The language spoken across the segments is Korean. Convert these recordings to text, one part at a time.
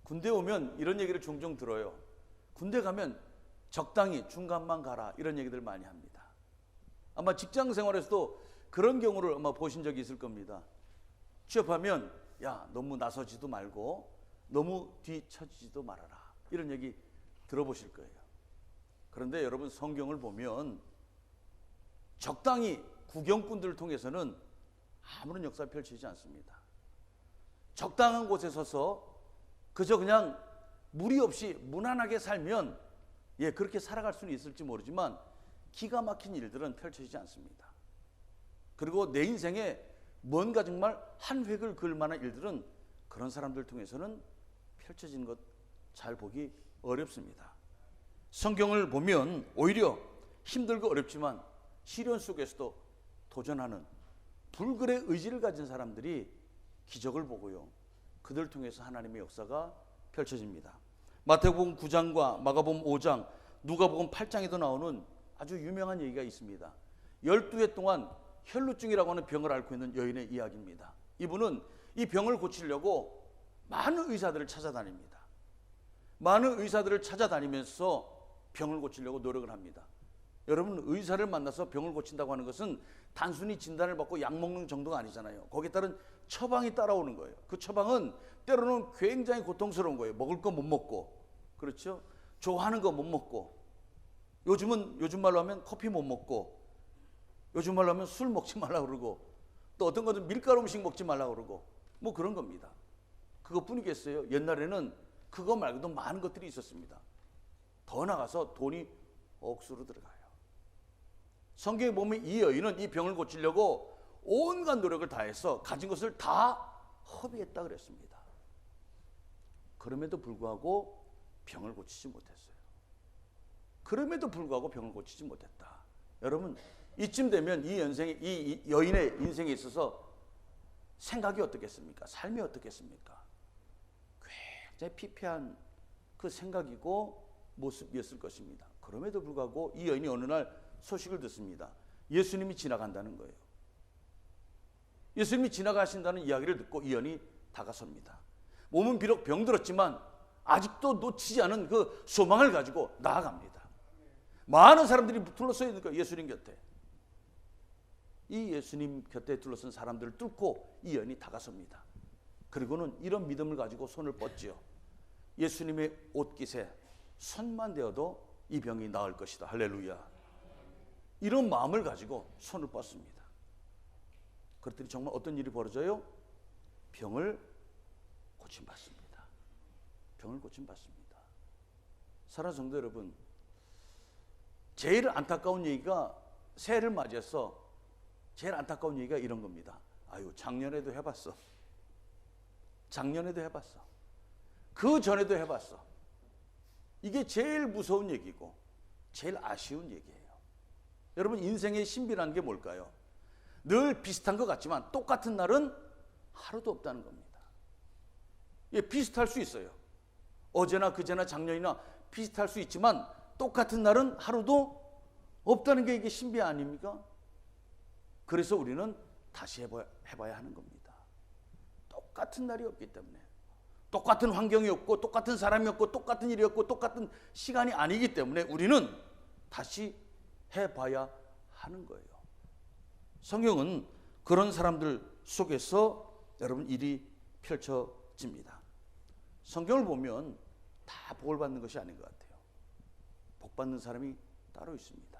군대 오면 이런 얘기를 종종 들어요. 군대 가면 적당히 중간만 가라, 이런 얘기들 많이 합니다. 아마 직장 생활에서도 그런 경우를 아마 보신 적이 있을 겁니다. 취업하면 야, 너무 나서지도 말고 너무 뒤처지지도 말아라, 이런 얘기 들어보실 거예요. 그런데 여러분, 성경을 보면 적당히 구경꾼들을 통해서는 아무런 역사를 펼치지 않습니다. 적당한 곳에 서서 그저 그냥 무리 없이 무난하게 살면 그렇게 살아갈 수는 있을지 모르지만 기가 막힌 일들은 펼쳐지지 않습니다. 그리고 내 인생에 뭔가 정말 한 획을 그을 만한 일들은 그런 사람들 통해서는 펼쳐지는 것 잘 보기 어렵습니다. 성경을 보면 오히려 힘들고 어렵지만 시련 속에서도 도전하는 불굴의 의지를 가진 사람들이 기적을 보고요, 그들 통해서 하나님의 역사가 펼쳐집니다. 마태복음 9장과 마가복음 5장, 누가복음 8장에도 나오는 아주 유명한 얘기가 있습니다. 12해 동안 혈루증이라고 하는 병을 앓고 있는 여인의 이야기입니다. 이분은 이 병을 고치려고 많은 의사들을 찾아다닙니다. 많은 의사들을 찾아다니면서 병을 고치려고 노력을 합니다. 여러분, 의사를 만나서 병을 고친다고 하는 것은 단순히 진단을 받고 약 먹는 정도가 아니잖아요. 거기에 따른 처방이 따라오는 거예요. 그 처방은 때로는 굉장히 고통스러운 거예요. 먹을 거 못 먹고, 그렇죠? 좋아하는 거 못 먹고, 요즘 말로 하면 커피 못 먹고, 요즘 말로 하면 술 먹지 말라고 그러고, 또 어떤 것은 밀가루 음식 먹지 말라고 그러고, 뭐 그런 겁니다. 그것뿐이겠어요? 옛날에는 그거 말고도 많은 것들이 있었습니다. 더 나가서 돈이 억수로 들어가요. 성경에 보면 이 여인은 이 병을 고치려고 온갖 노력을 다해서 가진 것을 다 허비했다 그랬습니다. 그럼에도 불구하고 병을 고치지 못했어요. 그럼에도 불구하고 병을 고치지 못했다. 여러분, 이쯤 되면 이 여인의 인생에 있어서 생각이 어떻겠습니까? 삶이 어떻겠습니까? 굉장히 피폐한 그 생각이고 모습이었을 것입니다. 그럼에도 불구하고 이 여인이 어느 날 소식을 듣습니다. 예수님이 지나간다는 거예요. 예수님이 지나가신다는 이야기를 듣고 이 여인이 다가섭니다. 몸은 비록 병들었지만 아직도 놓치지 않은 그 소망을 가지고 나아갑니다. 많은 사람들이 둘러서 있는 거예요, 예수님 곁에. 이 예수님 곁에 둘러선 사람들을 뚫고 이 여인이 다가섭니다. 그리고는 이런 믿음을 가지고 손을 뻗지요. 예수님의 옷깃에 손만 대어도 이 병이 나을 것이다. 할렐루야. 이런 마음을 가지고 손을 뻗습니다. 그랬더니 정말 어떤 일이 벌어져요? 병을 고침받습니다. 병을 고침받습니다. 사랑하는 성도 여러분, 제일 안타까운 얘기가, 새해를 맞이해서 제일 안타까운 얘기가 이런 겁니다. 아유, 작년에도 해봤어. 작년에도 해봤어. 그 전에도 해봤어. 이게 제일 무서운 얘기고 제일 아쉬운 얘기예요. 여러분, 인생의 신비라는 게 뭘까요? 늘 비슷한 것 같지만 똑같은 날은 하루도 없다는 겁니다. 비슷할 수 있어요. 어제나 그제나 작년이나 비슷할 수 있지만 똑같은 날은 하루도 없다는 게 이게 신비 아닙니까? 그래서 우리는 다시 해봐야 하는 겁니다. 똑같은 날이 없기 때문에, 똑같은 환경이 없고 똑같은 사람이 없고 똑같은 일이 없고 똑같은 시간이 아니기 때문에 우리는 다시 해봐야 하는 거예요. 성경은 그런 사람들 속에서 여러분 일이 펼쳐집니다. 성경을 보면 다 복을 받는 것이 아닌 것 같아요. 복 받는 사람이 따로 있습니다.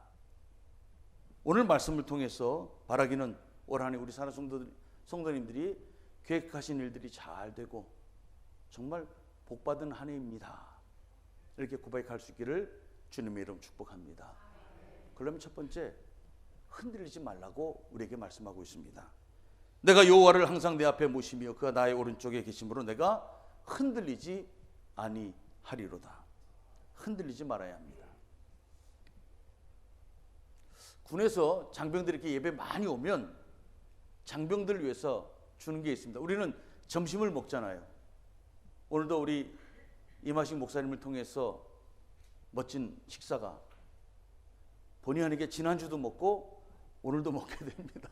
오늘 말씀을 통해서 바라기는 올 한 해 우리 사랑하는 성도님들이 계획하신 일들이 잘 되고 정말 복받은 한 해입니다. 이렇게 고백할 수 있기를 주님의 이름 축복합니다. 그러면 첫 번째, 흔들리지 말라고 우리에게 말씀하고 있습니다. 내가 여호와를 항상 내 앞에 모시며 그가 나의 오른쪽에 계심으로 내가 흔들리지 아니하리로다. 흔들리지 말아야 합니다. 군에서 장병들이 이렇게 예배 많이 오면 장병들을 위해서 주는 게 있습니다. 우리는 점심을 먹잖아요. 오늘도 우리 임하식 목사님을 통해서 멋진 식사가 본의 아니게 지난주도 먹고 오늘도 먹게 됩니다.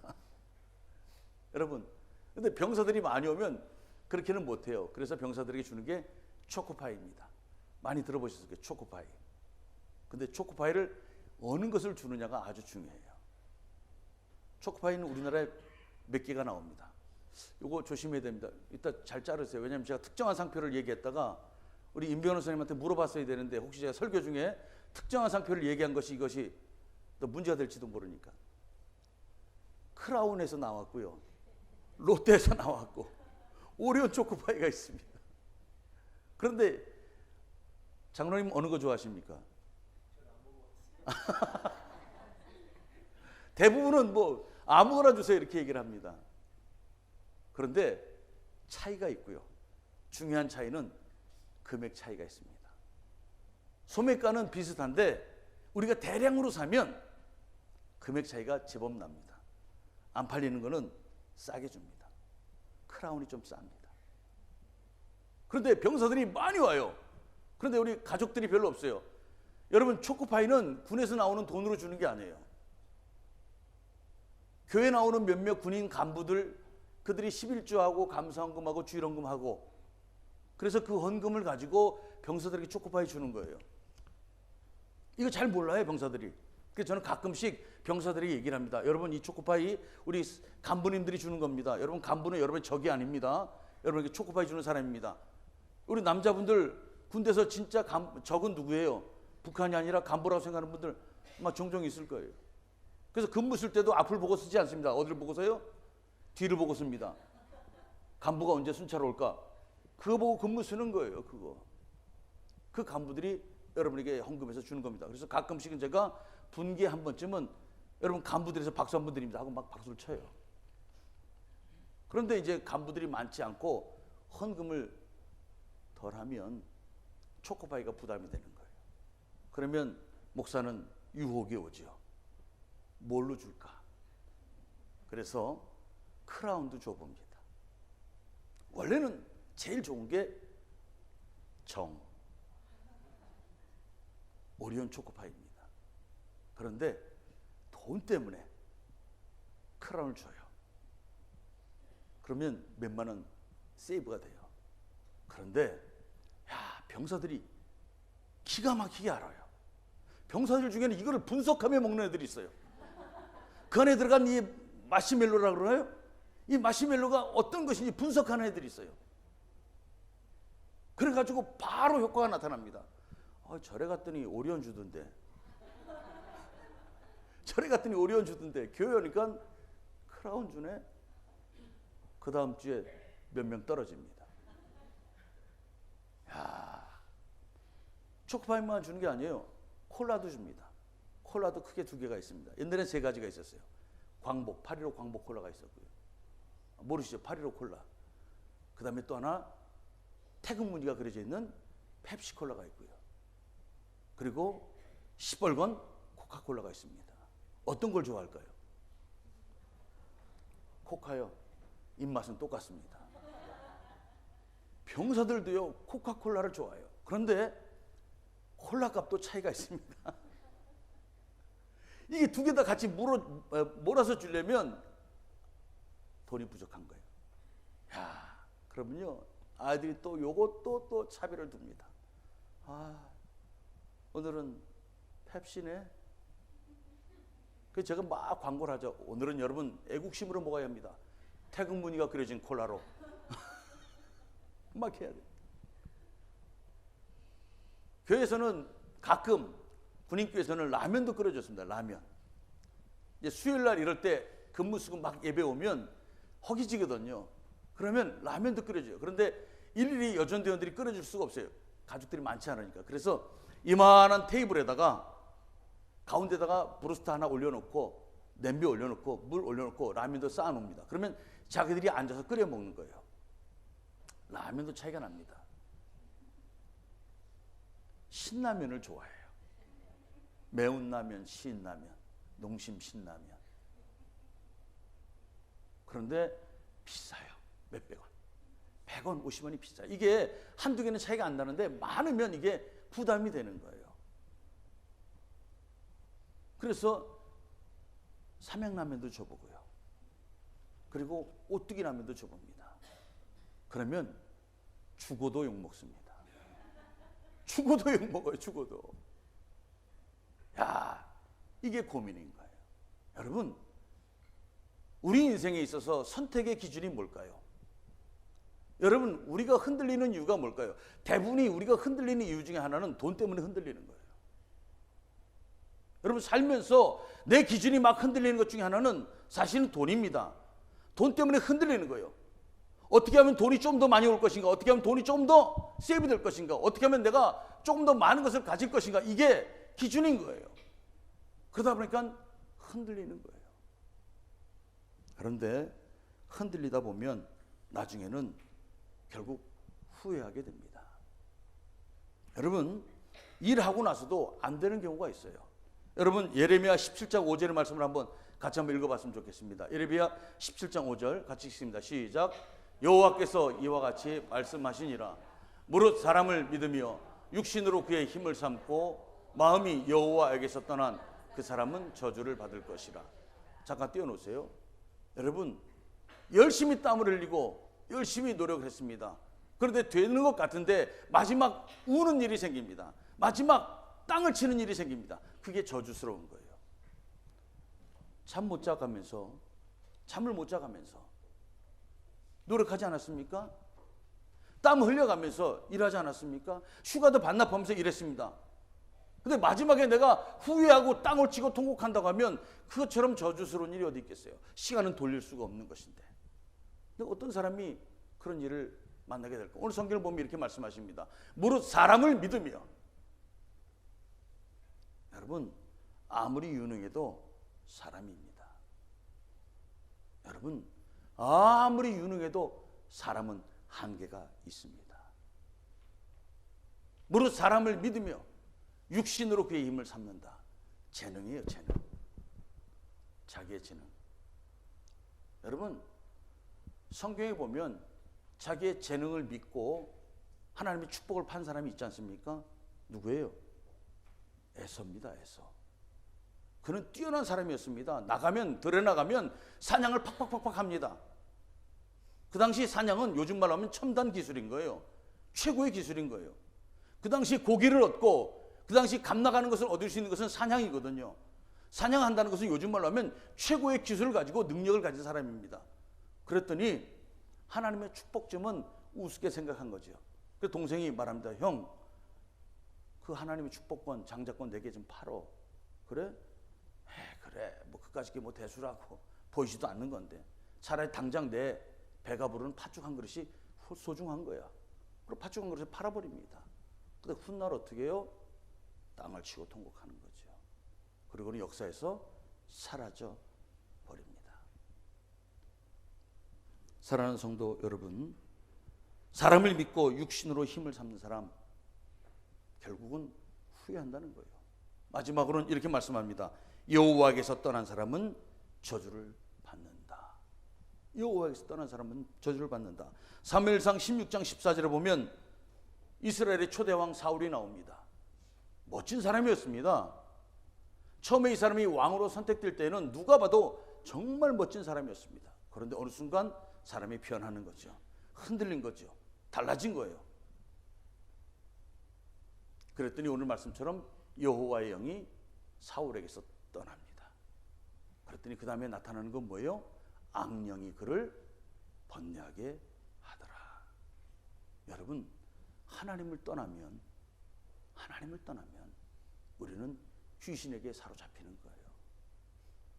여러분, 근데 병사들이 많이 오면 그렇게는 못해요. 그래서 병사들에게 주는 게 초코파이입니다. 많이 들어보셨을 거예요. 초코파이. 근데 초코파이를 어느 것을 주느냐가 아주 중요해요. 초코파이는 우리나라에 몇 개가 나옵니다. 이거 조심해야 됩니다. 이따 잘 자르세요. 왜냐하면 제가 특정한 상표를 얘기했다가 우리 임 변호사님한테 물어봤어야 되는데 혹시 제가 설교 중에 특정한 상표를 얘기한 것이 이것이 또 문제가 될지도 모르니까. 크라운에서 나왔고요. 롯데에서 나왔고 오리온 초코파이가 있습니다. 그런데 장로님 어느 거 좋아하십니까? 대부분은 뭐 아무거나 주세요 이렇게 얘기를 합니다. 그런데 차이가 있고요. 중요한 차이는 금액 차이가 있습니다. 소매가는 비슷한데 우리가 대량으로 사면 금액 차이가 제법 납니다. 안 팔리는 거는 싸게 줍니다. 크라운이 좀 쌉니다. 그런데 병사들이 많이 와요. 그런데 우리 가족들이 별로 없어요. 여러분, 초코파이는 군에서 나오는 돈으로 주는 게 아니에요. 교회 나오는 몇몇 군인 간부들, 그들이 11조하고 감사헌금하고 주일헌금하고, 그래서 그 헌금을 가지고 병사들에게 초코파이 주는 거예요. 이거 잘 몰라요, 병사들이. 그래서 저는 가끔씩 병사들에게 얘기를 합니다. 여러분, 이 초코파이 우리 간부님들이 주는 겁니다. 여러분, 간부는 여러분의 적이 아닙니다. 여러분에게 초코파이 주는 사람입니다. 우리 남자분들 군대에서 진짜 적은 누구예요? 북한이 아니라 간부라고 생각하는 분들 아마 종종 있을 거예요. 그래서 근무 쓸 때도 앞을 보고 쓰지 않습니다. 어디를 보고 서요? 뒤를 보고 씁니다. 간부가 언제 순찰 올까? 그거 보고 근무 쓰는 거예요. 그거. 그 간부들이 여러분에게 헌금해서 주는 겁니다. 그래서 가끔씩은 제가 분기에 한 번쯤은 여러분 간부들에서 박수 한 번 드립니다 하고 막 박수를 쳐요. 그런데 이제 간부들이 많지 않고 헌금을 덜하면 초코파이가 부담이 되는 거예요. 그러면 목사는 유혹이 오죠. 뭘로 줄까? 그래서 크라운도 줘봅니다. 원래는 제일 좋은 게 오리온 초코파이입니다. 그런데 돈 때문에 크라운을 줘요. 그러면 몇만 원 세이브가 돼요. 그런데 병사들이 기가 막히게 알아요. 병사들 중에는 이거를 분석하며 먹는 애들이 있어요. 그 안에 들어간 이 마시멜로라고 그러나요? 이 마시멜로가 어떤 것인지 분석하는 애들이 있어요. 그래가지고 바로 효과가 나타납니다. 절에 갔더니 오리온 주던데. 절에 갔더니 오리온 주던데. 교회 오니까 크라운 주네. 그 다음 주에 몇 명 떨어집니다. 초코파이만 주는 게 아니에요. 콜라도 줍니다. 콜라도 크게 두 개가 있습니다. 옛날엔 세 가지가 있었어요. 광복, 8.15 광복 콜라가 있었고요. 모르시죠? 8.15 콜라. 그 다음에 또 하나 태극 무늬가 그려져 있는 펩시 콜라가 있고요. 그리고 시뻘건 코카콜라가 있습니다. 어떤 걸 좋아할까요? 코카요. 입맛은 똑같습니다. 병사들도요 코카콜라를 좋아해요. 그런데 콜라 값도 차이가 있습니다. 이게 두 개 다 같이 몰아서 주려면 돈이 부족한 거예요. 그러면요 아이들이 또 요것도 또 차별을 둡니다. 오늘은 펩시네. 그래서 제가 막 광고를 하죠. 오늘은 여러분 애국심으로 먹어야 합니다. 태극 무늬가 그려진 콜라로. 막 해야 돼요. 교회에서는 가끔 군인교회에서는 라면도 끓여줬습니다. 라면. 이제 수요일날 이럴 때 근무 쓰고 막 예배 오면 허기지거든요. 그러면 라면도 끓여줘요. 그런데 일일이 여전대원들이 끓여줄 수가 없어요. 가족들이 많지 않으니까. 그래서 이만한 테이블에다가 가운데다가 브루스트 하나 올려놓고 냄비 올려놓고 물 올려놓고 라면도 쌓아놓습니다. 그러면 자기들이 앉아서 끓여 먹는 거예요. 라면도 차이가 납니다. 신라면을 좋아해요. 매운 라면, 신 라면, 농심 신라면. 그런데 비싸요. 몇백 원. 100원, 50원이 비싸요. 이게 한두 개는 차이가 안 나는데 많으면 이게 부담이 되는 거예요. 그래서 삼양라면도 줘보고요. 그리고 오뚜기 라면도 줘봅니다. 그러면 죽어도 욕먹습니다. 죽어도 욕먹어요. 죽어도. 야, 이게 고민인 거예요. 여러분, 우리 인생에 있어서 선택의 기준이 뭘까요? 여러분, 우리가 흔들리는 이유가 뭘까요? 대부분이 우리가 흔들리는 이유 중에 하나는 돈 때문에 흔들리는 거예요. 여러분, 살면서 내 기준이 막 흔들리는 것 중에 하나는 사실은 돈입니다. 돈 때문에 흔들리는 거예요. 어떻게 하면 돈이 좀 더 많이 올 것인가? 어떻게 하면 돈이 좀 더 세이브 될 것인가? 어떻게 하면 내가 조금 더 많은 것을 가질 것인가? 이게 기준인 거예요. 그러다 보니까 흔들리는 거예요. 그런데 흔들리다 보면 나중에는 결국 후회하게 됩니다. 여러분, 일하고 나서도 안 되는 경우가 있어요. 여러분, 예레미야 17장 5절의 말씀을 같이 한번 읽어봤으면 좋겠습니다. 예레미야 17장 5절 같이 읽습니다. 시작. 여호와께서 이와 같이 말씀하시니라. 무릇 사람을 믿으며 육신으로 그의 힘을 삼고 마음이 여호와에게서 떠난 그 사람은 저주를 받을 것이라. 잠깐 띄워놓으세요. 여러분, 열심히 땀을 흘리고 열심히 노력을 했습니다. 그런데 되는 것 같은데 마지막 우는 일이 생깁니다. 마지막 땅을 치는 일이 생깁니다. 그게 저주스러운 거예요. 잠 못 자가면서, 잠을 못 자가면서 노력하지 않았습니까? 땀 흘려가면서 일하지 않았습니까? 휴가도 반납하면서 일했습니다. 근데 마지막에 내가 후회하고 땅을 치고 통곡한다고 하면 그것처럼 저주스러운 일이 어디 있겠어요? 시간은 돌릴 수가 없는 것인데. 근데 어떤 사람이 그런 일을 만나게 될까? 오늘 성경을 보면 이렇게 말씀하십니다. 무릇 사람을 믿으며. 여러분, 아무리 유능해도 사람입니다. 여러분, 아무리 유능해도 사람은 한계가 있습니다. 무릇 사람을 믿으며 육신으로 그의 힘을 삼는다. 재능이에요, 재능. 자기의 재능. 여러분, 성경에 보면 자기의 재능을 믿고 하나님의 축복을 판 사람이 있지 않습니까? 누구예요? 에서입니다. 에서. 그는 뛰어난 사람이었습니다. 들에 나가면 사냥을 팍팍팍팍 합니다. 그 당시 사냥은 요즘 말로 하면 첨단 기술인 거예요. 최고의 기술인 거예요. 그 당시 고기를 얻고 그 당시 감 나가는 것을 얻을 수 있는 것은 사냥이거든요. 사냥한다는 것은 요즘 말로 하면 최고의 기술을 가지고 능력을 가진 사람입니다. 그랬더니 하나님의 축복점은 우습게 생각한 거죠. 그래서 동생이 말합니다. 형, 그 하나님의 축복권, 장자권 내게 좀 팔어. 그래? 그래. 뭐 그까짓 게 뭐 대수라고 보이지도 않는 건데. 차라리 당장 내 배가 부르는 팥죽 한 그릇이 소중한 거야. 그리고 팥죽 한 그릇을 팔아버립니다. 근데 훗날 어떻게 해요? 땅을 치고 통곡하는 거죠. 그리고는 역사에서 사라져 버립니다. 사랑하는 성도 여러분, 사람을 믿고 육신으로 힘을 삼는 사람 결국은 후회한다는 거예요. 마지막으로는 이렇게 말씀합니다. 여호와에게서 떠난 사람은 저주를 받는다. 여호와에게서 떠난 사람은 저주를 받는다. 사무엘상 16장 14절에 보면 이스라엘의 초대왕 사울이 나옵니다. 멋진 사람이었습니다. 처음에 이 사람이 왕으로 선택될 때는 누가 봐도 정말 멋진 사람이었습니다. 그런데 어느 순간 사람이 변하는 거죠. 흔들린 거죠. 달라진 거예요. 그랬더니 오늘 말씀처럼 여호와의 영이 사울에게서 떠납니다. 그랬더니 그 다음에 나타나는 건 뭐예요? 악령이 그를 번뇌하게 하더라. 여러분, 하나님을 떠나면 우리는 귀신에게 사로잡히는 거예요.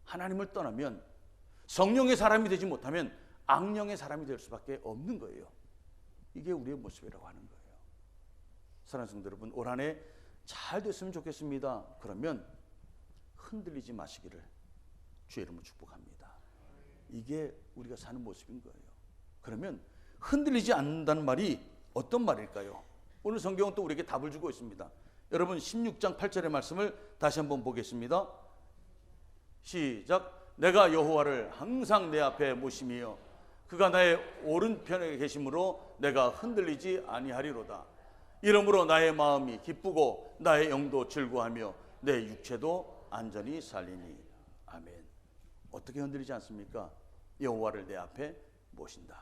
하나님을 떠나면 성령의 사람이 되지 못하면 악령의 사람이 될 수밖에 없는 거예요. 이게 우리의 모습이라고 하는 거예요. 사랑하는 성도 여러분, 올 한 해 잘 됐으면 좋겠습니다. 그러면 흔들리지 마시기를 주의 이름으로 축복합니다. 이게 우리가 사는 모습인 거예요. 그러면 흔들리지 않는다는 말이 어떤 말일까요? 오늘 성경은 또 우리에게 답을 주고 있습니다. 여러분 16장 8절의 말씀을 다시 한번 보겠습니다. 시작. 내가 여호와를 항상 내 앞에 모심이여 그가 나의 오른편에 계심으로 내가 흔들리지 아니하리로다. 이러므로 나의 마음이 기쁘고 나의 영도 즐거하며 내 육체도 안전히 살리니. 아멘. 어떻게 흔들리지 않습니까? 여호와를 내 앞에 모신다.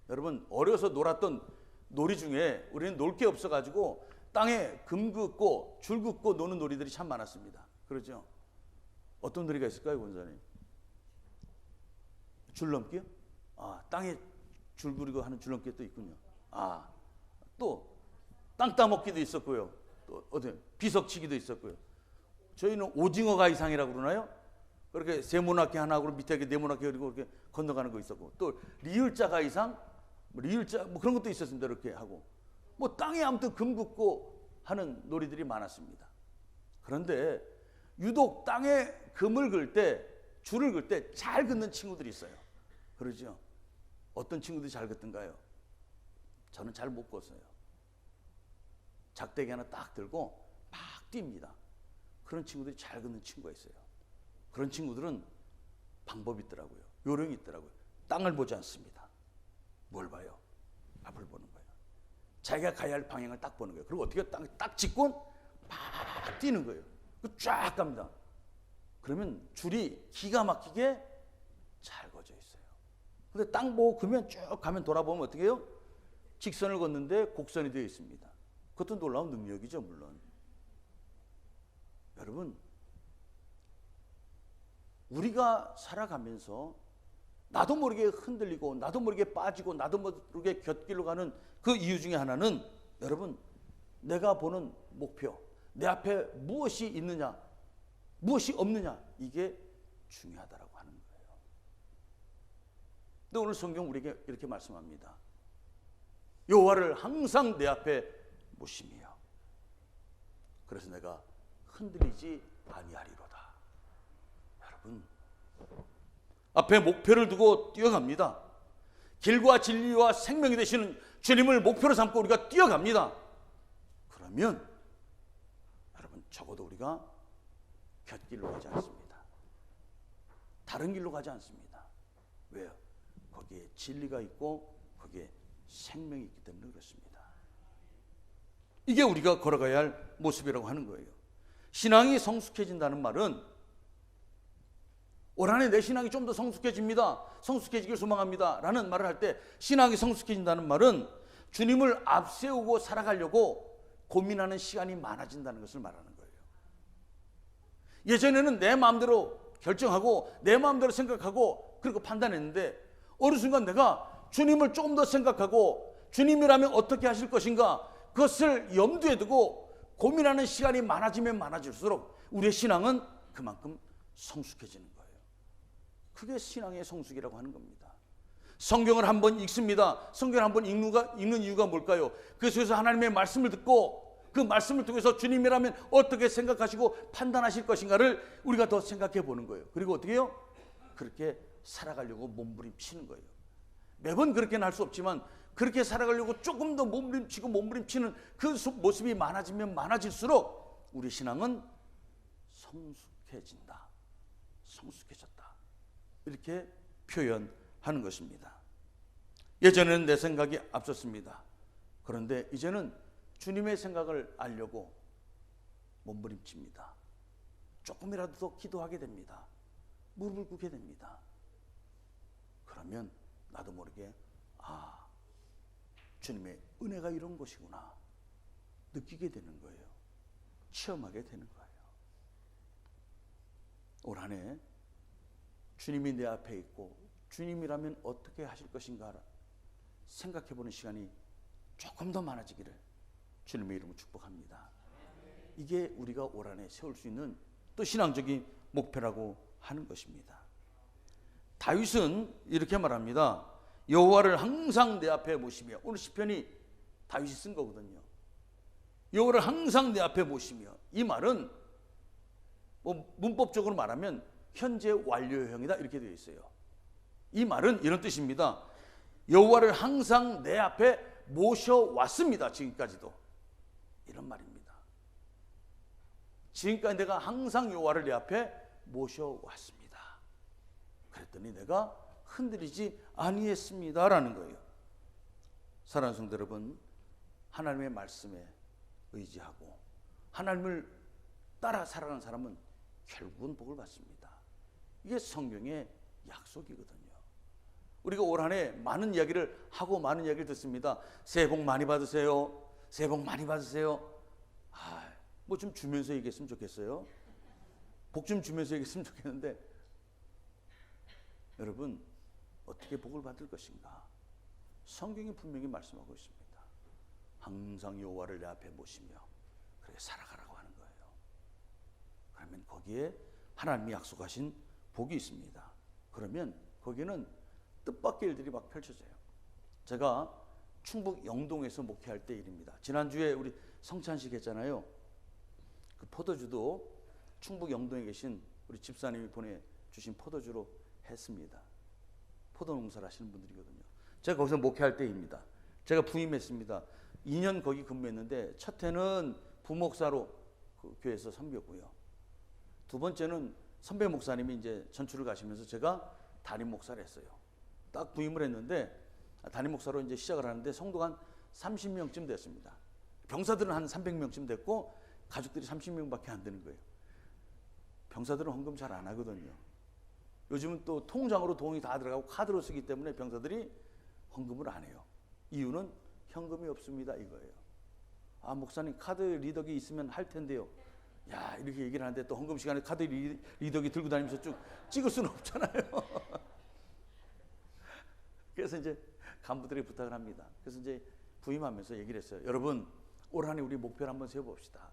여러분, 어려서 놀았던 놀이 중에 우리는 놀 게 없어가지고 땅에 금 긋고 줄 긋고 노는 놀이들이 참 많았습니다. 그렇죠? 어떤 놀이가 있을까요, 권사님? 줄넘기요? 땅에 줄 그리고 하는 줄넘기 또 있군요. 또 땅 따먹기도 있었고요. 또 비석치기도 있었고요. 저희는 오징어 가이상이라고 그러나요? 그렇게 세모나게 하나 하고 밑에 네모나게 그리고 이렇게 건너가는 거 있었고, 또 리을자 가이상, 리을자 그런 것도 있었습니다. 이렇게 하고 땅에 아무튼 금 긋고 하는 놀이들이 많았습니다. 그런데 유독 땅에 금을 긁을 때, 줄을 긁을 때 잘 긋는 친구들이 있어요. 그러죠? 어떤 친구들이 잘 긋던가요? 저는 잘 못 긋어요. 작대기 하나 딱 들고 막 뜁니다. 그런 친구들이 잘 긋는 친구가 있어요. 그런 친구들은 방법이 있더라고요. 요령이 있더라고요. 땅을 보지 않습니다. 뭘 봐요? 앞을 보는 거예요. 자기가 가야 할 방향을 딱 보는 거예요. 그리고 어떻게 땅에 딱 짚고 막 뛰는 거예요. 쫙 갑니다. 그러면 줄이 기가 막히게 잘 거져 있어요. 근데 땅 보고 그면 쭉 가면 돌아보면 어떻게 해요? 직선을 걷는데 곡선이 되어 있습니다. 그것도 놀라운 능력이죠, 물론. 여러분, 우리가 살아가면서 나도 모르게 흔들리고 나도 모르게 빠지고 나도 모르게 곁길로 가는 그 이유 중에 하나는, 여러분, 내가 보는 목표, 내 앞에 무엇이 있느냐, 무엇이 없느냐, 이게 중요하다라고 하는 거예요. 근데 오늘 성경 우리에게 이렇게 말씀합니다. 여호와를 항상 내 앞에 모심이요. 그래서 내가 흔들리지 아니하리로다. 여러분, 앞에 목표를 두고 뛰어갑니다. 길과 진리와 생명이 되시는 주님을 목표로 삼고 우리가 뛰어갑니다. 그러면 여러분, 적어도 우리가 곁길로 가지 않습니다. 다른 길로 가지 않습니다. 왜요? 거기에 진리가 있고 거기에 생명이 있기 때문에 그렇습니다. 이게 우리가 걸어가야 할 모습이라고 하는 거예요. 신앙이 성숙해진다는 말은, 올 한해 내 신앙이 좀 더 성숙해집니다, 성숙해지길 소망합니다 라는 말을 할 때, 신앙이 성숙해진다는 말은 주님을 앞세우고 살아가려고 고민하는 시간이 많아진다는 것을 말하는 거예요. 예전에는 내 마음대로 결정하고 내 마음대로 생각하고 그리고 판단했는데, 어느 순간 내가 주님을 조금 더 생각하고 주님이라면 어떻게 하실 것인가, 그것을 염두에 두고 고민하는 시간이 많아지면 많아질수록 우리의 신앙은 그만큼 성숙해지는 거예요. 그게 신앙의 성숙이라고 하는 겁니다. 성경을 한번 읽습니다. 성경을 한번 읽는 이유가 뭘까요? 그 속에서 하나님의 말씀을 듣고 그 말씀을 통해서 주님이라면 어떻게 생각하시고 판단하실 것인가를 우리가 더 생각해 보는 거예요. 그리고 어떻게 해요? 그렇게 살아가려고 몸부림치는 거예요. 매번 그렇게는 할 수 없지만 그렇게 살아가려고 조금 더 몸부림치는 그 모습이 많아지면 많아질수록 우리 신앙은 성숙해진다, 성숙해졌다, 이렇게 표현하는 것입니다. 예전에는 내 생각이 앞섰습니다. 그런데 이제는 주님의 생각을 알려고 몸부림칩니다. 조금이라도 더 기도하게 됩니다. 무릎을 꿇게 됩니다. 그러면 나도 모르게 주님의 은혜가 이런 것이구나 느끼게 되는 거예요. 체험하게 되는 거예요. 올 한 해 주님이 내 앞에 있고 주님이라면 어떻게 하실 것인가 생각해보는 시간이 조금 더 많아지기를 주님의 이름으로 축복합니다. 이게 우리가 올 한 해 세울 수 있는 또 신앙적인 목표라고 하는 것입니다. 다윗은 이렇게 말합니다. 여호와를 항상 내 앞에 모시며, 오늘 시편이 다윗이 쓴 거거든요. 여호와를 항상 내 앞에 모시며, 이 말은 문법적으로 말하면 현재 완료형이다 이렇게 되어 있어요. 이 말은 이런 뜻입니다. 여호와를 항상 내 앞에 모셔왔습니다. 지금까지도 이런 말입니다. 지금까지 내가 항상 여호와를 내 앞에 모셔왔습니다. 그랬더니 내가 흔들리지 아니했습니다라는 거예요. 사랑하는 성도 여러분, 하나님의 말씀에 의지하고 하나님을 따라 살아가는 사람은 결국은 복을 받습니다. 이게 성경의 약속이거든요. 우리가 올 한 해 많은 이야기를 하고 많은 이야기를 듣습니다. 새해 복 많이 받으세요. 새해 복 많이 받으세요. 뭐 좀 주면서 얘기했으면 좋겠어요. 복 좀 주면서 얘기했으면 좋겠는데, 여러분 어떻게 복을 받을 것인가? 성경이 분명히 말씀하고 있습니다. 항상 여호와를 내 앞에 모시며 그렇게 살아가라고 하는 거예요. 그러면 거기에 하나님이 약속하신 복이 있습니다. 그러면 거기는 뜻밖의 일들이 막 펼쳐져요. 제가 충북 영동에서 목회할 때 일입니다. 지난주에 우리 성찬식 했잖아요. 그 포도주도 충북 영동에 계신 우리 집사님이 보내주신 포도주로 했습니다. 포도 농사를 하시는 분들이거든요. 제가 거기서 목회할 때입니다. 제가 부임했습니다. 2년 거기 근무했는데, 첫 해는 부목사로 그 교회에서 섬겼고요. 두 번째는 선배 목사님이 이제 전출을 가시면서 제가 담임 목사를 했어요. 딱 부임을 했는데, 담임 목사로 이제 시작을 하는데 성도가 한 30명쯤 됐습니다. 병사들은 한 300명쯤 됐고 가족들이 30명밖에 안 되는 거예요. 병사들은 헌금 잘 안 하거든요. 요즘은 또 통장으로 돈이 다 들어가고 카드로 쓰기 때문에 병사들이 헌금을 안 해요. 이유는 현금이 없습니다 이거예요. 목사님 카드 리더기 있으면 할 텐데요. 야, 이렇게 얘기를 하는데 또 헌금 시간에 카드 리더기 들고 다니면서 쭉 찍을 수는 없잖아요. 그래서 이제 간부들이 부탁을 합니다. 그래서 이제 부임하면서 얘기를 했어요. 여러분, 올 한 해 우리 목표를 한번 세워봅시다.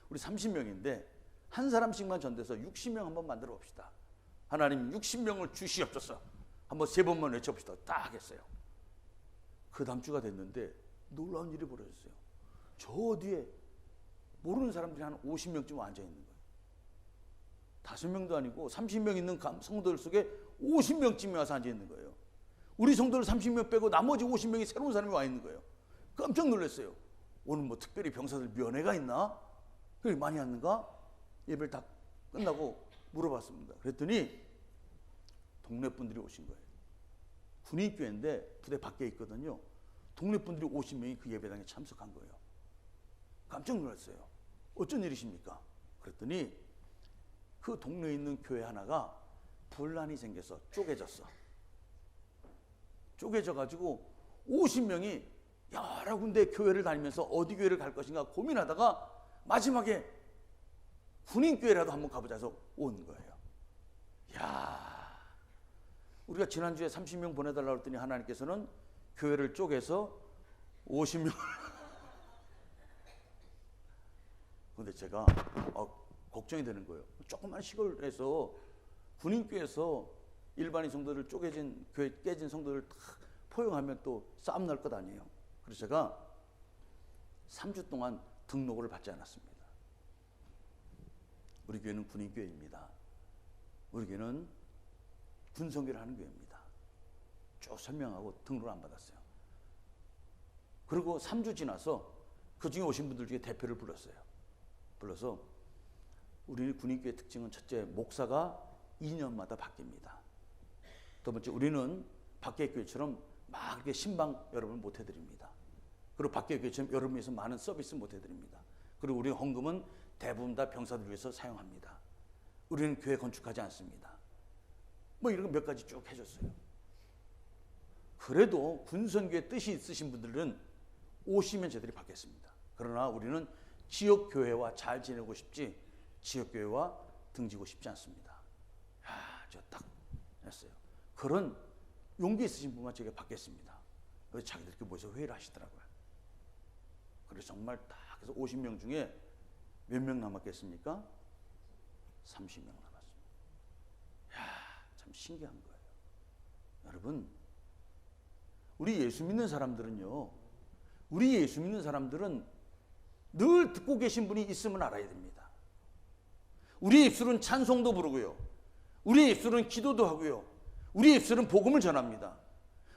우리 30명인데 한 사람씩만 전돼서 60명 한번 만들어 봅시다. 하나님 60명을 주시옵소서. 한번 3번만 외쳐봅시다. 딱 했어요. 그 다음 주가 됐는데 놀라운 일이 벌어졌어요. 저 뒤에 모르는 사람들이 한 50명쯤 앉아있는 거예요. 5명도 아니고 30명 있는 성도들 속에 50명쯤이 와서 앉아있는 거예요. 우리 성도들 30명 빼고 나머지 50명이 새로운 사람이 와 있는 거예요. 깜짝 놀랐어요. 오늘 뭐 특별히 병사들 면회가 있나? 그게 많이 왔는가? 예배를 다 끝나고 물어봤습니다. 그랬더니 동네 분들이 오신 거예요. 군인교회인데 부대 밖에 있거든요. 동네 분들이 50명이 그 예배당에 참석한 거예요. 깜짝 놀랐어요. 어쩐 일이십니까? 그랬더니 그 동네에 있는 교회 하나가 분란이 생겨서 쪼개졌어. 쪼개져가지고 50명이 여러 군데 교회를 다니면서 어디 교회를 갈 것인가 고민하다가 마지막에 군인교회라도 한번 가보자 해서 온 거예요. 야, 우리가 지난주에 30명 보내달라고 했더니 하나님께서는 교회를 쪼개서 50명. 근데 제가 걱정이 되는 거예요. 조그만 시골에서 군인교회에서 일반인 성도들 쪼개진 교회 깨진 성도들 다 포용하면 또 싸움 날 것 아니에요. 그래서 제가 3주 동안 등록을 받지 않았습니다. 우리 교회는 군인교회입니다. 우리 교회는 군성교를 하는 교회입니다. 쭉 설명하고 등록을 안 받았어요. 그리고 3주 지나서 그 중에 오신 분들 중에 대표를 불렀어요. 불러서 우리 군인교회 특징은 첫째, 목사가 2년마다 바뀝니다. 두 번째, 우리는 밖의 교회처럼 막 이렇게 신방 여러분 못 해드립니다. 그리고 밖의 교회처럼 여러분 위해서 많은 서비스 못 해드립니다. 그리고 우리 헌금은 대부분 다 병사들 위해서 사용합니다. 우리는 교회 건축하지 않습니다. 뭐 이런 거 몇 가지 쭉 해줬어요. 그래도 군선교회 뜻이 있으신 분들은 오시면 저희들이 받겠습니다. 그러나 우리는 지역교회와 잘 지내고 싶지 지역교회와 등지고 싶지 않습니다. 저 딱 했어요. 그런 용기 있으신 분만 제가 받겠습니다. 그래서 자기들끼리 모여서 회의를 하시더라고요. 그래서 정말 딱 해서 50명 중에 몇 명 남았겠습니까? 30명 남았습니다. 참 신기한 거예요. 여러분, 우리 예수 믿는 사람들은요, 우리 예수 믿는 사람들은 늘 듣고 계신 분이 있음을 알아야 됩니다. 우리 입술은 찬송도 부르고요. 우리 입술은 기도도 하고요. 우리 입술은 복음을 전합니다.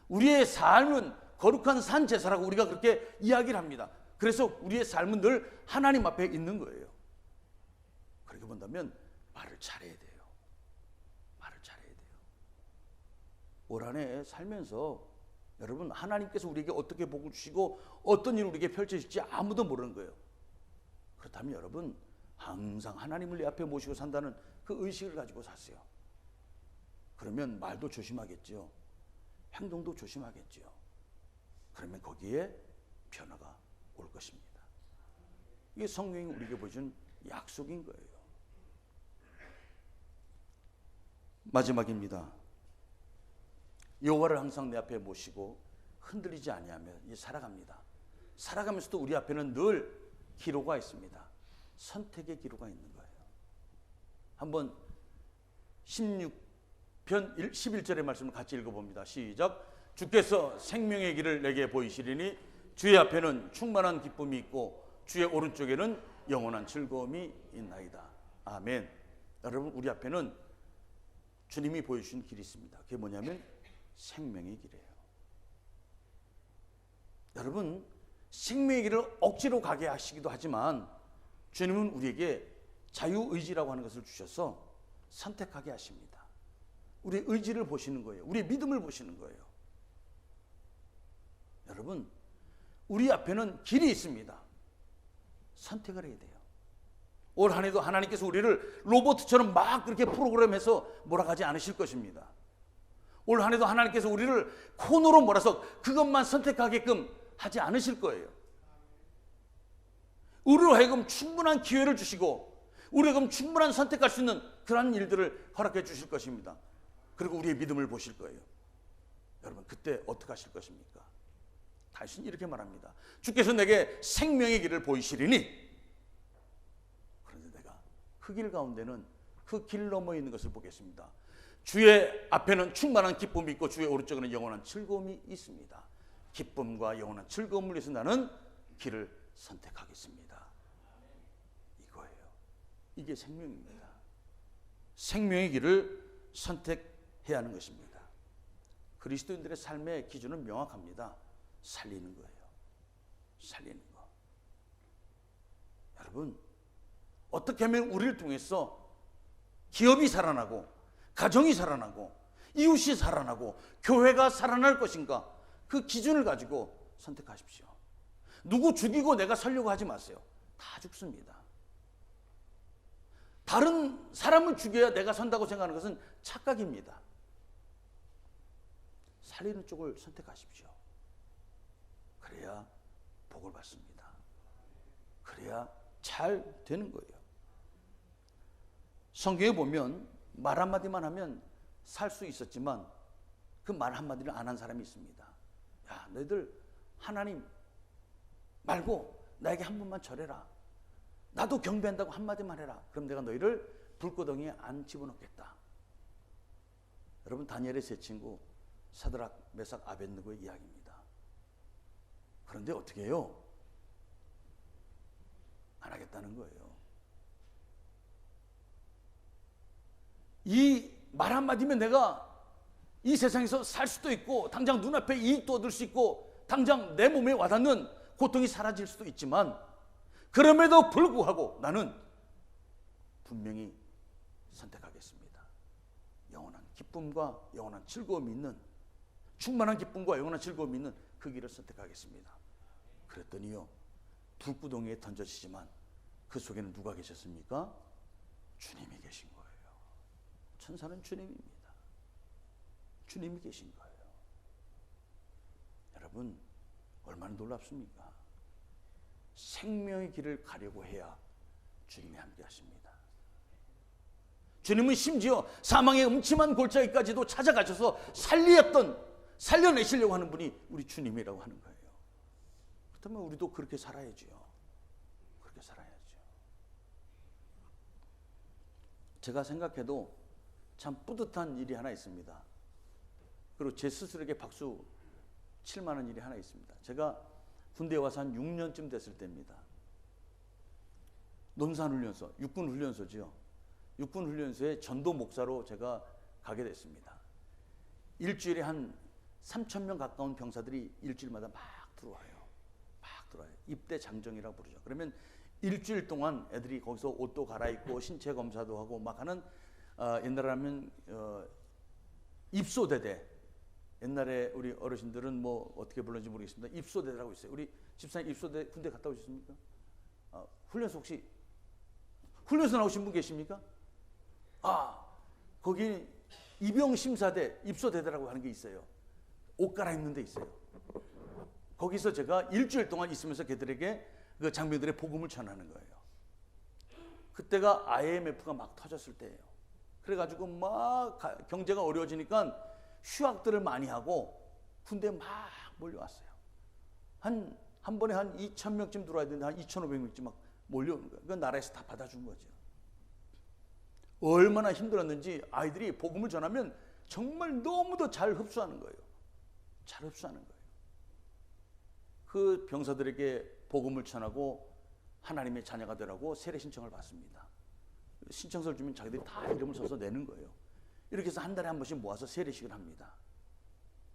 우리의 삶은 거룩한 산 제사라고 우리가 그렇게 이야기를 합니다. 그래서 우리의 삶은 늘 하나님 앞에 있는 거예요. 그렇게 본다면 말을 잘해야 돼요. 말을 잘해야 돼요. 올 한 해 살면서 여러분, 하나님께서 우리에게 어떻게 복을 주시고 어떤 일을 우리에게 펼쳐질지 아무도 모르는 거예요. 그렇다면 여러분, 항상 하나님을 내 앞에 모시고 산다는 그 의식을 가지고 사세요. 그러면 말도 조심하겠죠. 행동도 조심하겠지요. 그러면 거기에 변화가 올 것입니다. 이게 성경이 우리에게 보여준 약속인 거예요. 마지막입니다. 여호와를 항상 내 앞에 모시고 흔들리지 아니하며 살아갑니다. 살아가면서도 우리 앞에는 늘 기로가 있습니다. 선택의 기로가 있는 거예요. 한번 16편 11절의 말씀을 같이 읽어봅니다. 시작. 주께서 생명의 길을 내게 보이시리니 주의 앞에는 충만한 기쁨이 있고 주의 오른쪽에는 영원한 즐거움이 있나이다. 아멘. 여러분, 우리 앞에는 주님이 보여주신 길이 있습니다. 그게 뭐냐면 생명의 길이에요. 여러분, 생명의 길을 억지로 가게 하시기도 하지만 주님은 우리에게 자유의지라고 하는 것을 주셔서 선택하게 하십니다. 우리의 의지를 보시는 거예요. 우리의 믿음을 보시는 거예요. 여러분, 우리 앞에는 길이 있습니다. 선택을 해야 돼요. 올 한 해도 하나님께서 우리를 로봇처럼 막 그렇게 프로그램해서 몰아가지 않으실 것입니다. 올 한 해도 하나님께서 우리를 코너로 몰아서 그것만 선택하게끔 하지 않으실 거예요. 우리로 하여금 충분한 기회를 주시고 우리로 하여금 충분한 선택할 수 있는 그런 일들을 허락해 주실 것입니다. 그리고 우리의 믿음을 보실 거예요. 여러분, 그때 어떻게 하실 것입니까? 다시 이렇게 말합니다. 주께서 내게 생명의 길을 보이시리니, 그런데 내가 그 길 가운데는 그 길 넘어 있는 것을 보겠습니다. 주의 앞에는 충만한 기쁨이 있고 주의 오른쪽에는 영원한 즐거움이 있습니다. 기쁨과 영원한 즐거움을 위해서 나는 길을 선택하겠습니다. 이거예요. 이게 생명입니다. 생명의 길을 선택해야 하는 것입니다. 그리스도인들의 삶의 기준은 명확합니다. 살리는 거예요. 살리는 거. 여러분, 어떻게 하면 우리를 통해서 기업이 살아나고 가정이 살아나고 이웃이 살아나고 교회가 살아날 것인가, 그 기준을 가지고 선택하십시오. 누구 죽이고 내가 살려고 하지 마세요. 다 죽습니다. 다른 사람을 죽여야 내가 선다고 생각하는 것은 착각입니다. 살리는 쪽을 선택하십시오. 그래야 복을 받습니다. 그래야 잘 되는 거예요. 성경에 보면 말 한마디만 하면 살 수 있었지만 그 말 한마디를 안 한 사람이 있습니다. 야, 너희들 하나님 말고 나에게 한 번만 절해라. 나도 경배한다고 한마디만 해라. 그럼 내가 너희를 불구덩이에 안 집어넣겠다. 여러분, 다니엘의 세 친구 사드락, 메삭, 아벳느고의 이야기입니다. 그런데 어떻게 해요? 안 하겠다는 거예요. 이 말 한마디면 내가 이 세상에서 살 수도 있고 당장 눈앞에 이익도 얻을 수 있고 당장 내 몸에 와닿는 고통이 사라질 수도 있지만, 그럼에도 불구하고 나는 분명히 선택하겠습니다. 영원한 기쁨과 영원한 즐거움이 있는, 충만한 기쁨과 영원한 즐거움이 있는 그 길을 선택하겠습니다. 그랬더니요, 불구덩이에 던져지지만 그 속에는 누가 계셨습니까? 주님이 계신 거예요. 천사는 주님입니다. 주님이 계신 거예요. 여러분, 얼마나 놀랍습니까? 생명의 길을 가려고 해야 주님이 함께 하십니다. 주님은 심지어 사망의 음침한 골짜기까지도 찾아가셔서 살려내시려고 하는 분이 우리 주님이라고 하는 거예요. 그렇다면 우리도 그렇게 살아야죠. 그렇게 살아야죠. 제가 생각해도 참 뿌듯한 일이 하나 있습니다. 그리고 제 스스로에게 박수 칠 만한 일이 하나 있습니다. 제가 군대에 와서 한 6년쯤 됐을 때입니다. 논산훈련소, 육군훈련소지요. 육군훈련소에 전도 목사로 제가 가게 됐습니다. 일주일에 한 3,000명 가까운 병사들이 일주일마다 막 들어와요. 입대 장정이라고 부르죠. 그러면 일주일 동안 애들이 거기서 옷도 갈아입고 신체 검사도 하고 막 하는, 옛날에 하면 입소대대. 옛날에 우리 어르신들은 뭐 어떻게 불렀는지 모르겠습니다. 입소대라고 있어요. 우리 집사님 입소대 군대 갔다 오셨습니까? 훈련소 혹시 훈련소 나오신 분 계십니까? 거기 입영심사대 입소대대라고 하는 게 있어요. 옷 갈아입는 데 있어요. 거기서 제가 일주일 동안 있으면서 걔들에게 그 장병들의 복음을 전하는 거예요. 그때가 IMF가 막 터졌을 때예요. 그래가지고 막 경제가 어려워지니까 휴학들을 많이 하고 군대에 막 몰려왔어요. 한 번에 한 2,000명쯤 들어와야 되는데 한 2,500명쯤 막 몰려오는 거예요. 그 나라에서 다 받아준 거죠. 얼마나 힘들었는지 아이들이 복음을 전하면 정말 너무도 잘 흡수하는 거예요. 잘 흡수하는 거예요. 그 병사들에게 복음을 전하고 하나님의 자녀가 되라고 세례 신청을 받습니다. 신청서를 주면 자기들이 다 이름을 써서 내는 거예요. 이렇게 해서 한 달에 한 번씩 모아서 세례식을 합니다.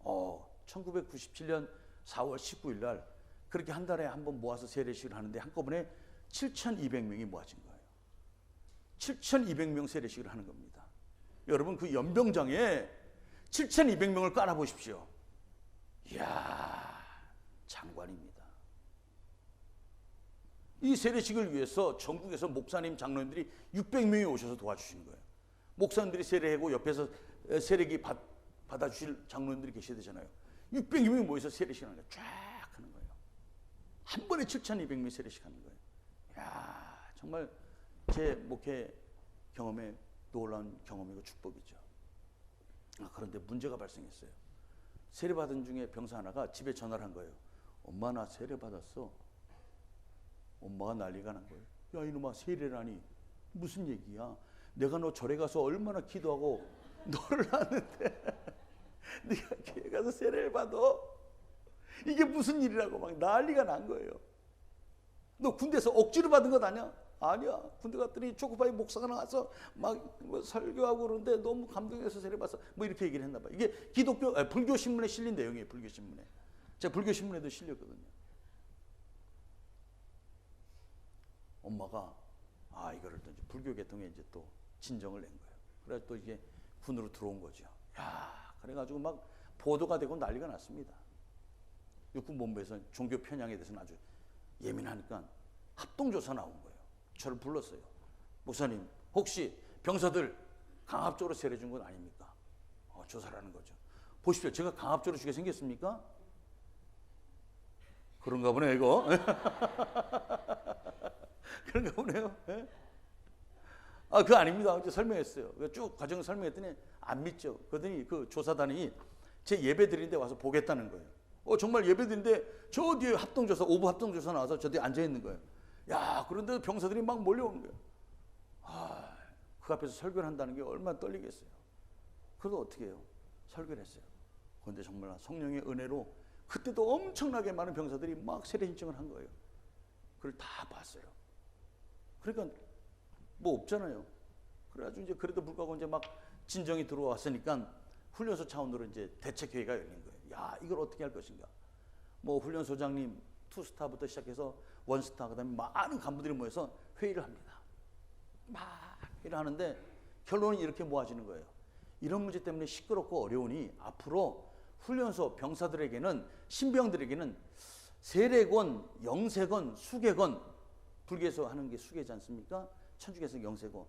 1997년 4월 19일 날 그렇게 한 달에 한 번 모아서 세례식을 하는데 한꺼번에 7,200명이 모아진 거예요. 7,200명 세례식을 하는 겁니다. 여러분 그 연병장에 7,200명을 깔아보십시오. 이야, 장관입니다. 이 세례식을 위해서 전국에서 목사님, 장로님들이 600명이 오셔서 도와주시는 거예요. 목사님들이 세례하고 옆에서 세례기 받아주실 장로님들이 계셔야 되잖아요. 600명이 모여서 세례식을 하는 거예요. 쫙 하는 거예요. 한 번에 7,200명이 세례식 하는 거예요. 이야, 정말 제 목회 경험에 놀라운 경험이고 축복이죠. 그런데 문제가 발생했어요. 세례받은 중에 병사 하나가 집에 전화를 한 거예요. 엄마 나 세례받았어. 엄마가 난리가 난 거예요. 야 이놈아, 세례라니 무슨 얘기야. 내가 너 절에 가서 얼마나 기도하고 너를 낳았는데 네가 교회 가서 세례를 받아. 이게 무슨 일이라고 막 난리가 난 거예요. 너 군대에서 억지로 받은 것 아니야? 아니야. 군대 갔더니 초코파이 목사가 나와서 막 뭐 설교하고 그러는데 너무 감동해서 세례받았어. 뭐 이렇게 얘기를 했나 봐요. 이게 불교 신문에 실린 내용이에요. 불교 신문에. 제가 불교 신문에도 실렸거든요. 엄마가 이거를 또 이제 불교 계통에 이제 또 진정을 낸 거예요. 그래서 또 이게 군으로 들어온 거죠. 야, 그래가지고 막 보도가 되고 난리가 났습니다. 육군본부에서 종교 편향에 대해서는 아주 예민하니까 합동조사 나온 거예요. 저를 불렀어요. 목사님, 혹시 병사들 강압적으로 세례 준 건 아닙니까? 조사를 하는 거죠. 보십시오. 제가 강압적으로 주게 생겼습니까? 그런가 보네, 이거. 그런가 보네요. 네? 그거 아닙니다. 설명했어요. 쭉 과정을 설명했더니 안 믿죠. 그러더니 그 조사단이 제 예배 드리는데 와서 보겠다는 거예요. 정말 예배 드리는데 저 뒤에 합동조사, 오부 합동조사 나와서 저 뒤에 앉아있는 거예요. 야, 그런데 병사들이 막 몰려오는 거예요. 그 앞에서 설교를 한다는 게 얼마나 떨리겠어요. 그래도 어떻게 해요? 설교를 했어요. 그런데 정말 성령의 은혜로 그때도 엄청나게 많은 병사들이 막 세례 신청을 한 거예요. 그걸 다 봤어요. 그러니까 뭐 없잖아요. 그래가지고 이제 그래도 불구하고 이제 막 진정이 들어왔으니까 훈련소 차원으로 이제 대책회의가 열린 거예요. 야, 이걸 어떻게 할 것인가. 뭐 훈련소장님 투스타부터 시작해서 원스타, 그다음에 많은 간부들이 모여서 회의를 합니다. 막 회의를 하는데 결론은 이렇게 모아지는 거예요. 이런 문제 때문에 시끄럽고 어려우니 앞으로 훈련소 병사들에게는, 신병들에게는 세례권, 영세권, 수계권, 불교에서 하는 게 수계지 않습니까? 천주교에서 영세권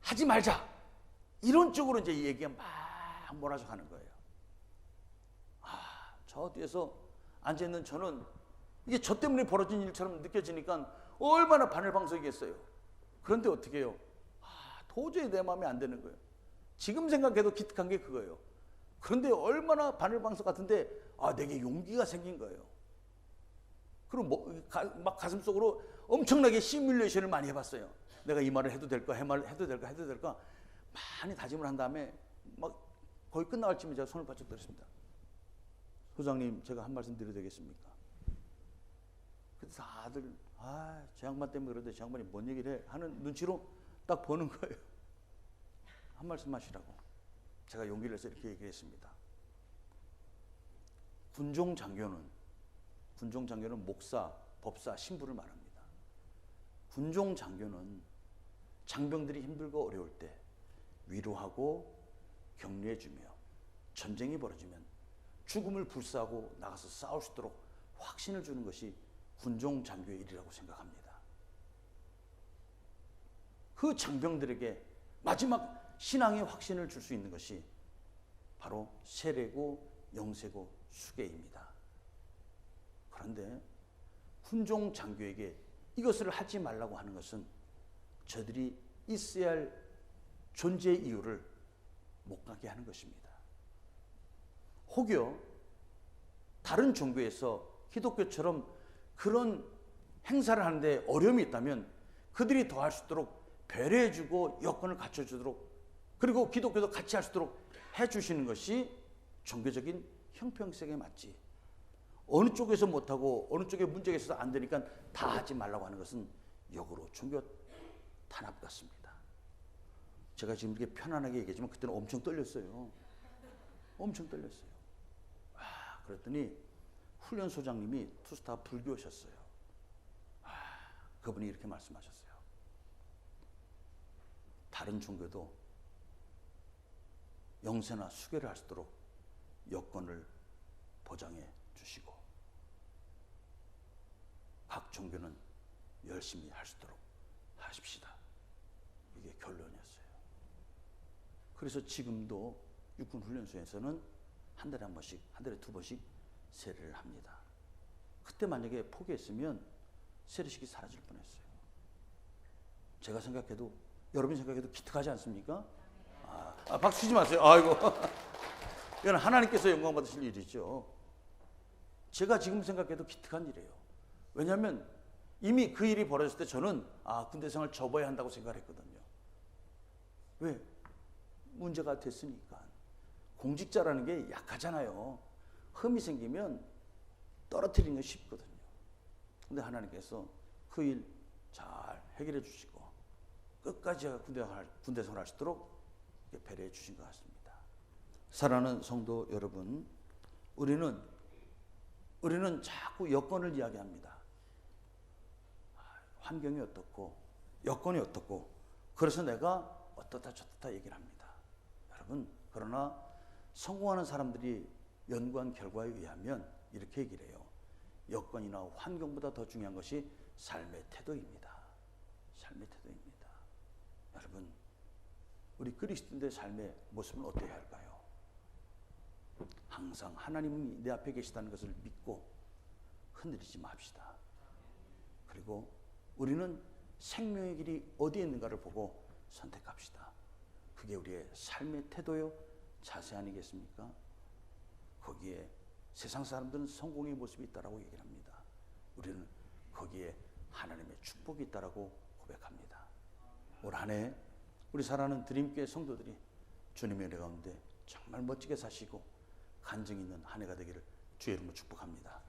하지 말자. 이런 쪽으로 이제 얘기가 막 몰아져 가는 거예요. 저 뒤에서 앉아있는 저는 이게 저 때문에 벌어진 일처럼 느껴지니까 얼마나 바늘방석이겠어요. 그런데 어떻게 해요? 도저히 내 마음에 안 드는 거예요. 지금 생각해도 기특한 게 그거예요. 그런데 얼마나 바늘방석 같은데 내게 용기가 생긴 거예요. 그리고 막 가슴속으로 엄청나게 시뮬레이션을 많이 해봤어요. 내가 이 말을 해도 될까, 해도 될까 많이 다짐을 한 다음에 막 거의 끝나갈 쯤에 제가 손을 바짝 들었습니다. 소장님, 제가 한 말씀 드려도 되겠습니까? 그래서 다들 저 양반 때문에 그런데 저 양반이 뭔 얘기를 해 하는 눈치로 딱 보는 거예요. 한 말씀 하시라고 제가 용기를 내서 이렇게 얘기했습니다. 군종 장교는 목사, 법사, 신부를 말합니다. 군종 장교는 장병들이 힘들고 어려울 때 위로하고 격려해주며 전쟁이 벌어지면 죽음을 불사하고 나가서 싸울 수 있도록 확신을 주는 것이 군종 장교의 일이라고 생각합니다. 그 장병들에게 마지막 신앙의 확신을 줄 수 있는 것이 바로 세례고 영세고 수계입니다. 그런데 훈종 장교에게 이것을 하지 말라고 하는 것은 저들이 있어야 할 존재의 이유를 못 가게 하는 것입니다. 혹여 다른 종교에서 기독교처럼 그런 행사를 하는데 어려움이 있다면 그들이 더 할 수 있도록 배려해주고 여건을 갖춰주도록, 그리고 기독교도 같이 할 수 있도록 해주시는 것이 종교적인 형평성에 맞지, 어느 쪽에서 못하고 어느 쪽에 문제가 있어서 안 되니까 다 하지 말라고 하는 것은 역으로 종교 탄압 같습니다. 제가 지금 이렇게 편안하게 얘기하지만 그때는 엄청 떨렸어요. 엄청 떨렸어요. 그랬더니 훈련소장님이 투스타 불교셨어요. 그분이 이렇게 말씀하셨어요. 다른 종교도 영세나 수계를 할 수 있도록 여건을 보장해 주시고 각 종교는 열심히 할 수 있도록 하십시다. 이게 결론이었어요. 그래서 지금도 육군 훈련소에서는 한 달에 한 번씩, 한 달에 두 번씩 세례를 합니다. 그때 만약에 포기했으면 세례식이 사라질 뻔했어요. 제가 생각해도, 여러분이 생각해도 기특하지 않습니까? 박수 치지 마세요. 아이고. 이건 하나님께서 영광 받으실 일이죠. 제가 지금 생각해도 기특한 일이에요. 왜냐하면 이미 그 일이 벌어졌을 때 저는 군대 생활 접어야 한다고 생각했거든요. 왜? 문제가 됐으니까. 공직자라는 게 약하잖아요. 흠이 생기면 떨어뜨리는 게 쉽거든요. 근데 하나님께서 그 일 잘 해결해 주시고 끝까지 제가 군대 생활 할 수 있도록 배려해 주신 것 같습니다. 사랑하는 성도 여러분, 우리는 자꾸 여건을 이야기합니다. 환경이 어떻고 여건이 어떻고 그래서 내가 어떻다 저떻다 얘기를 합니다. 여러분, 그러나 성공하는 사람들이 연구한 결과에 의하면 이렇게 얘기를 해요. 여건이나 환경보다 더 중요한 것이 삶의 태도입니다. 삶의 태도입니다. 여러분, 우리 그리스도인의 삶의 모습은 어때야 할까요? 항상 하나님이 내 앞에 계시다는 것을 믿고 흔들리지 맙시다. 그리고 우리는 생명의 길이 어디에 있는가를 보고 선택합시다. 그게 우리의 삶의 태도요, 자세 아니겠습니까? 거기에 세상 사람들은 성공의 모습이 있다라고 얘기를 합니다. 우리는 거기에 하나님의 축복이 있다라고 고백합니다. 올 한 해 우리 사랑하는 드림교회 성도들이 주님의 은혜 가운데 정말 멋지게 사시고 간증 있는 한 해가 되기를 주의 이름으로 축복합니다.